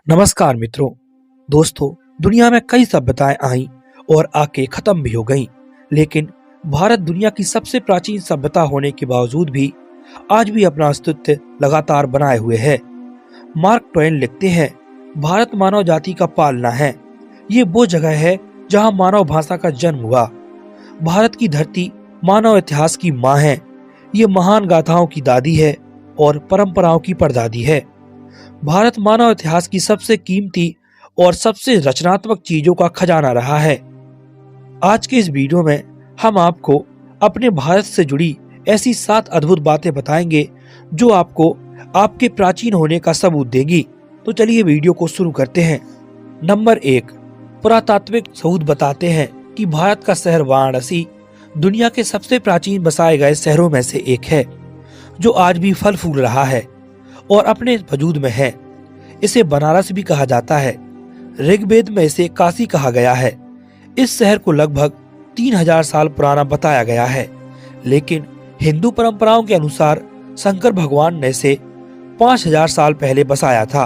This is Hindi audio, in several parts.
नमस्कार मित्रों। दोस्तों, दुनिया में कई सभ्यताएं आई और आके खत्म भी हो गईं, लेकिन भारत दुनिया की सबसे प्राचीन सभ्यता होने के बावजूद भी आज भी अपना अस्तित्व लगातार बनाए हुए है। मार्क ट्वेन लिखते हैं, भारत मानव जाति का पालना है। ये वो जगह है जहां मानव भाषा का जन्म हुआ। भारत की धरती मानव इतिहास की माँ है। ये महान गाथाओं की दादी है और परंपराओं की परदादी है। भारत मानव इतिहास की सबसे कीमती और सबसे रचनात्मक चीजों का खजाना रहा है। आज के इस वीडियो में हम आपको अपने भारत से जुड़ी ऐसी 7 अद्भुत बातें बताएंगे जो आपको आपके प्राचीन होने का सबूत देंगी। तो चलिए वीडियो को शुरू करते हैं। नंबर 1, पुरातात्विक सबूत बताते हैं कि भारत का शहर वाराणसी दुनिया के सबसे प्राचीन बसाए गए शहरों में से एक है, जो आज भी फल फूल रहा है और अपने वजूद में है। इसे बनारस भी कहा जाता है। ऋग्वेद में इसे काशी कहा गया है। इस शहर को लगभग 3000 साल पुराना बताया गया है, लेकिन हिंदू परंपराओं के अनुसार शंकर भगवान ने इसे 5000 साल पहले बसाया था।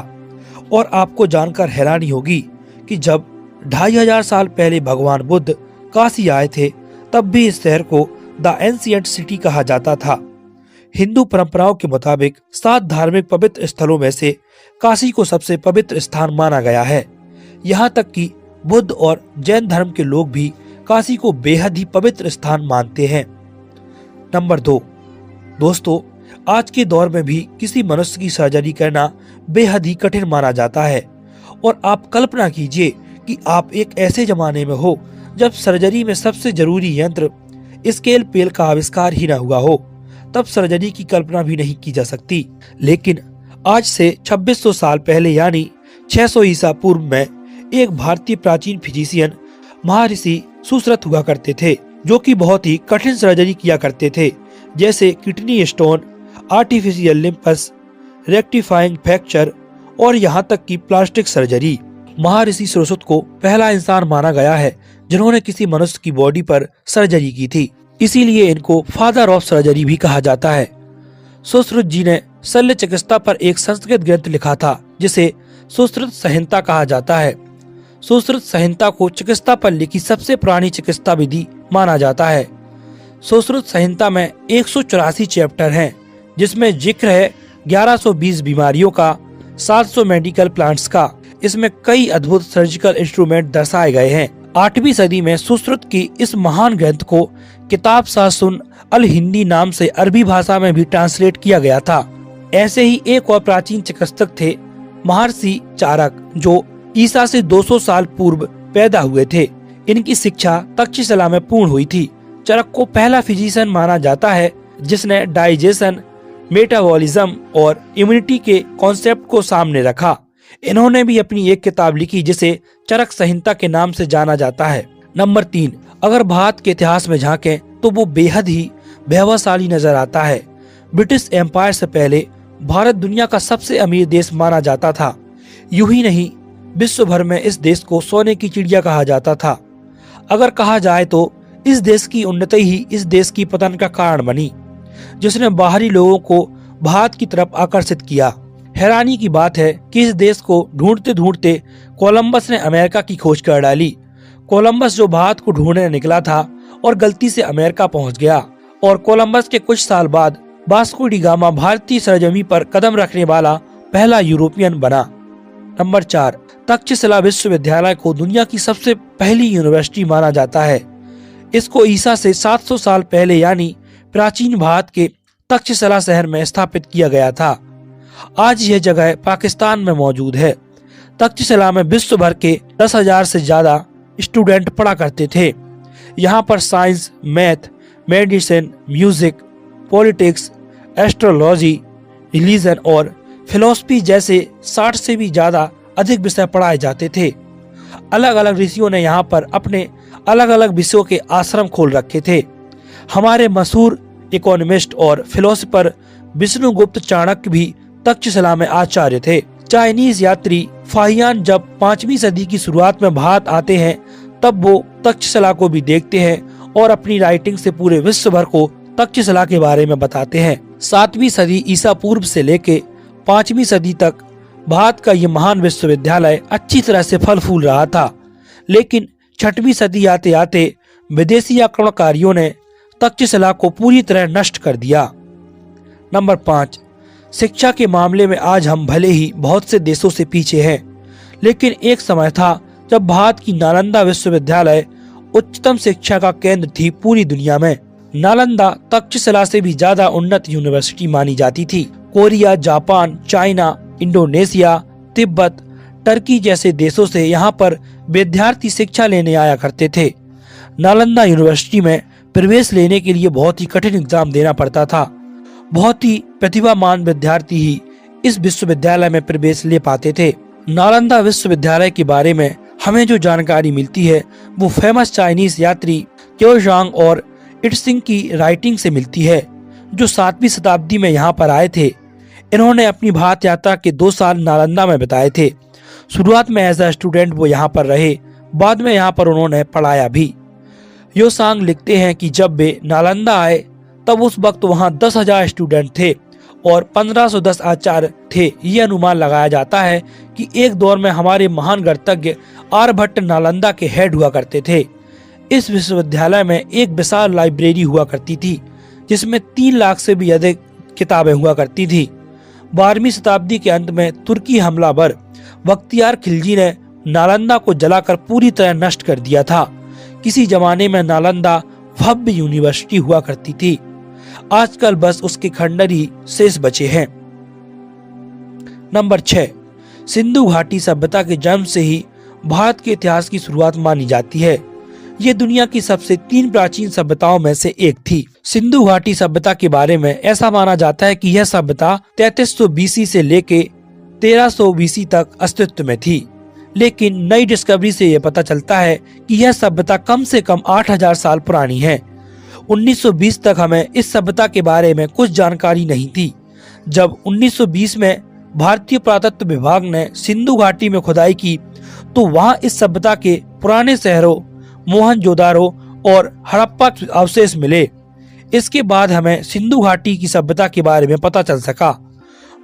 और आपको जानकर हैरानी होगी कि जब 2500 साल पहले भगवान बुद्ध काशी आए थे, तब भी इस शहर को द एंशिएंट सिटी कहा जाता था। हिंदू परंपराओं के मुताबिक 7 धार्मिक पवित्र स्थलों में से काशी को सबसे पवित्र स्थान माना गया है। यहाँ तक कि बुद्ध और जैन धर्म के लोग भी काशी को बेहद ही पवित्र स्थान मानते हैं। नंबर 2, दोस्तों, आज के दौर में भी किसी मनुष्य की सर्जरी करना बेहद ही कठिन माना जाता है। और आप कल्पना कीजिए कि आप एक ऐसे जमाने में हो जब सर्जरी में सबसे जरूरी यंत्र स्केलपेल का आविष्कार ही न हुआ हो। तब सर्जरी की कल्पना भी नहीं की जा सकती। लेकिन आज से 2600 साल पहले यानी 600 ईसा पूर्व में एक भारतीय प्राचीन फिजिशियन महर्षि सुश्रुत हुआ करते थे, जो कि बहुत ही कठिन सर्जरी किया करते थे, जैसे kidney stone, artificial limbs, rectifying fracture और यहाँ तक कि प्लास्टिक सर्जरी। महर्षि सुश्रुत को पहला इंसान माना गया है जिन्होंने किसी मनुष्य की बॉडी पर सर्जरी की थी। इसीलिए इनको फादर ऑफ सर्जरी भी कहा जाता है। सुश्रुत जी ने शल्य चिकित्सा पर एक संस्कृत ग्रंथ लिखा था, जिसे सुश्रुत संहिता कहा जाता है। सुश्रुत संहिता को चिकित्सा पर लिखी सबसे पुरानी चिकित्सा विधि माना जाता है। सुश्रुत संहिता में 184 चैप्टर हैं, जिसमें जिक्र है 1120 बीमारियों का, 700 मेडिकल प्लांट्स का। इसमें कई अद्भुत सर्जिकल इंस्ट्रूमेंट दर्शाए गए हैं। 8वीं सदी में सुश्रुत की इस महान ग्रंथ को किताब सासुन अल हिंदी नाम से अरबी भाषा में भी ट्रांसलेट किया गया था। ऐसे ही एक और प्राचीन चिकित्सक थे महर्षि चारक, जो ईसा से 200 साल पूर्व पैदा हुए थे। इनकी शिक्षा तक्षशिला में पूर्ण हुई थी। चरक को पहला फिजिशियन माना जाता है जिसने डाइजेशन, मेटाबॉलिज्म और इम्यूनिटी के कॉन्सेप्ट को सामने रखा। इन्होंने भी अपनी एक किताब लिखी जिसे चरक संहिता के नाम से जाना जाता है। नंबर 3, अगर भारत के इतिहास में झांकें तो वो बेहद ही वैभवशाली नजर आता है। ब्रिटिश एम्पायर से पहले भारत दुनिया का सबसे अमीर देश माना जाता था। यूं ही नहीं, विश्व भर में इस देश को सोने की चिड़िया कहा जाता था। अगर कहा जाए तो इस देश की उन्नति ही इस देश की पतन का कारण बनी, जिसने बाहरी लोगों को भारत की तरफ आकर्षित किया। हैरानी की बात है कि इस देश को ढूंढते ढूंढते कोलंबस ने अमेरिका की खोज कर डाली। कोलंबस जो भारत को ढूंढने निकला था और गलती से अमेरिका पहुंच गया, और कोलंबस के कुछ साल बाद वास्को डी गामा भारतीय सरजमी पर कदम रखने वाला पहला यूरोपियन बना। नंबर 4, तक्षशिला विश्वविद्यालय को दुनिया की सबसे पहली यूनिवर्सिटी माना जाता है। इसको ईसा से 700 साल पहले यानी प्राचीन भारत के तक्षशिला शहर में स्थापित किया गया था। आज यह जगह पाकिस्तान में मौजूद है। तक्षशिला में विश्व भर के 10,000 से ज्यादा स्टूडेंट पढ़ा करते थे। यहाँ पर science, math, medicine, music, politics, astrology, religion और फिलॉसफी जैसे 60 से भी ज्यादा अधिक विषय पढ़ाए जाते थे। अलग अलग ऋषियों ने यहाँ पर अपने अलग अलग विषयों के आश्रम खोल रखे थे। हमारे मशहूर इकोनॉमिस्ट और फिलोसोफर विष्णुगुप्त चाणक्य भी तक्षशिला में आचार्य थे। चाइनीज यात्री फाहियान जब 5वीं सदी की शुरुआत में भारत आते हैं, तब वो तक्षशिला को भी देखते हैं और अपनी राइटिंग से पूरे विश्व भर को तक्षशिला के बारे में बताते हैं। 7वीं सदी ईसा पूर्व से लेके 5वीं सदी तक भारत का ये महान विश्वविद्यालय अच्छी तरह से फल फूल रहा था, लेकिन 6वीं सदी आते आते विदेशी आक्रमणकारियों ने तक्षशिला को पूरी तरह नष्ट कर दिया। नंबर 5, शिक्षा के मामले में आज हम भले ही बहुत से देशों से पीछे हैं, लेकिन एक समय था जब भारत की नालंदा विश्वविद्यालय उच्चतम शिक्षा का केंद्र थी पूरी दुनिया में। नालंदा तक्षशिला से भी ज्यादा उन्नत यूनिवर्सिटी मानी जाती थी। Korea, Japan, China, Indonesia, Tibet, Turkey जैसे देशों से यहाँ पर विद्यार्थी शिक्षा लेने आया करते थे। नालंदा यूनिवर्सिटी में प्रवेश लेने के लिए बहुत ही कठिन एग्जाम देना पड़ता था। बहुत ही प्रतिभावान विद्यार्थी ही इस विश्वविद्यालय में प्रवेश ले पाते थे। नालंदा विश्वविद्यालय के बारे में हमें जो जानकारी मिलती है वो फेमस चाइनीज यात्री क्योजांग और इट्सिंग की राइटिंग से मिलती है, जो 7वीं शताब्दी में यहाँ पर आए थे। इन्होंने अपनी भारत यात्रा के 2 साल नालंदा में बिताए थे। शुरुआत में एज अ स्टूडेंट वो यहाँ पर रहे, बाद में यहाँ पर उन्होंने पढ़ाया भी। योसांग लिखते हैं कि जब वे नालंदा आए तब उस वक्त वहाँ 10,000 स्टूडेंट थे और 1510 आचार्य थे। ये अनुमान लगाया जाता है कि एक दौर में हमारे महान गणितज्ञ आर्यभट्ट नालंदा के हेड हुआ करते थे। इस विश्वविद्यालय में एक विशाल लाइब्रेरी हुआ करती थी, जिसमें 3 लाख से भी अधिक किताबें हुआ करती थी। 12वीं शताब्दी के अंत में तुर्की हमलावर बख्तियार खिलजी ने नालंदा को जलाकर पूरी तरह नष्ट कर दिया था। किसी जमाने में नालंदा भव्य यूनिवर्सिटी हुआ करती थी। आजकल बस उसके खंडर ही शेष बचे हैं। नंबर 6, सिंधु घाटी सभ्यता के जन्म से ही भारत के इतिहास की शुरुआत मानी जाती है। ये दुनिया की सबसे 3 प्राचीन सभ्यताओं में से एक थी। सिंधु घाटी सभ्यता के बारे में ऐसा माना जाता है कि यह सभ्यता 3300 बीसी से लेके 1300 बीसी तक अस्तित्व में थी, लेकिन नई डिस्कवरी से यह पता चलता है कि यह सभ्यता कम से कम 8000 साल पुरानी है। 1920 तक हमें इस सभ्यता के बारे में कुछ जानकारी नहीं थी। जब 1920 में भारतीय पुरातत्व विभाग ने सिंधु घाटी में खुदाई की तो वहां इस सभ्यता के पुराने शहरों मोहनजोदारो और हड़प्पा के अवशेष मिले। इसके बाद हमें सिंधु घाटी की सभ्यता के बारे में पता चल सका।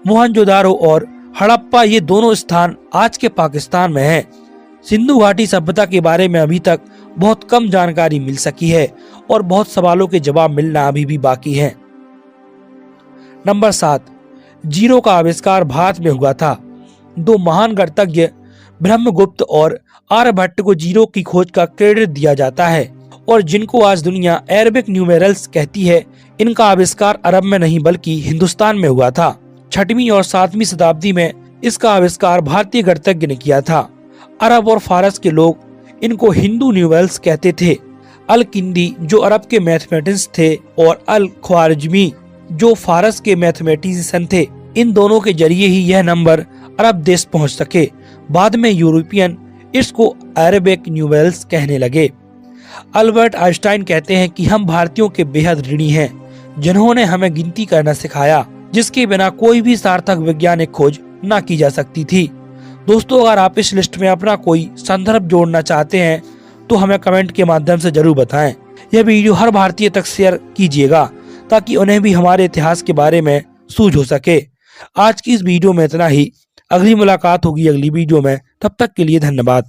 मोहनजोदारो और हड़प्पा ये दोनों स्थान आज के पाकिस्तान में हैं। सिंधु घाटी सभ्यता के बारे में अभी तक बहुत कम जानकारी मिल सकी है और बहुत सवालों के जवाब मिलना अभी भी बाकी है। नंबर 7, जीरो का आविष्कार भारत में हुआ था। 2 महान गणितज्ञ ब्रह्मगुप्त और आर्यभट्ट को जीरो की खोज का क्रेडिट दिया जाता है और जिनको आज दुनिया अरेबिक न्यूमेरल्स कहती है, इनका आविष्कार अरब में नहीं बल्कि हिंदुस्तान में हुआ था। 6वीं और 7वीं शताब्दी में इसका आविष्कार भारतीय गणितज्ञ ने किया था। अरब और फारस के लोग इनको हिंदू न्यूमेरल्स कहते थे। अल किंदी जो अरब के मैथमेटिक्स थे और अल ख्वारिजमी जो फारस के मैथमेटिशियन थे, इन दोनों के जरिए ही यह नंबर अरब देश पहुंच सके। बाद में यूरोपियन इसको अरेबिक न्यूमेरल्स कहने लगे। अल्बर्ट आइंस्टाइन कहते हैं कि हम भारतीयों के बेहद ऋणी हैं, जिन्होंने हमें गिनती करना सिखाया, जिसके बिना कोई भी सार्थक वैज्ञानिक खोज न की जा सकती थी। दोस्तों, अगर आप इस लिस्ट में अपना कोई संदर्भ जोड़ना चाहते हैं तो हमें कमेंट के माध्यम से जरूर बताएं। यह वीडियो हर भारतीय तक शेयर कीजिएगा ताकि उन्हें भी हमारे इतिहास के बारे में सूझ हो सके। आज की इस वीडियो में इतना ही। अगली मुलाकात होगी अगली वीडियो में। तब तक के लिए धन्यवाद।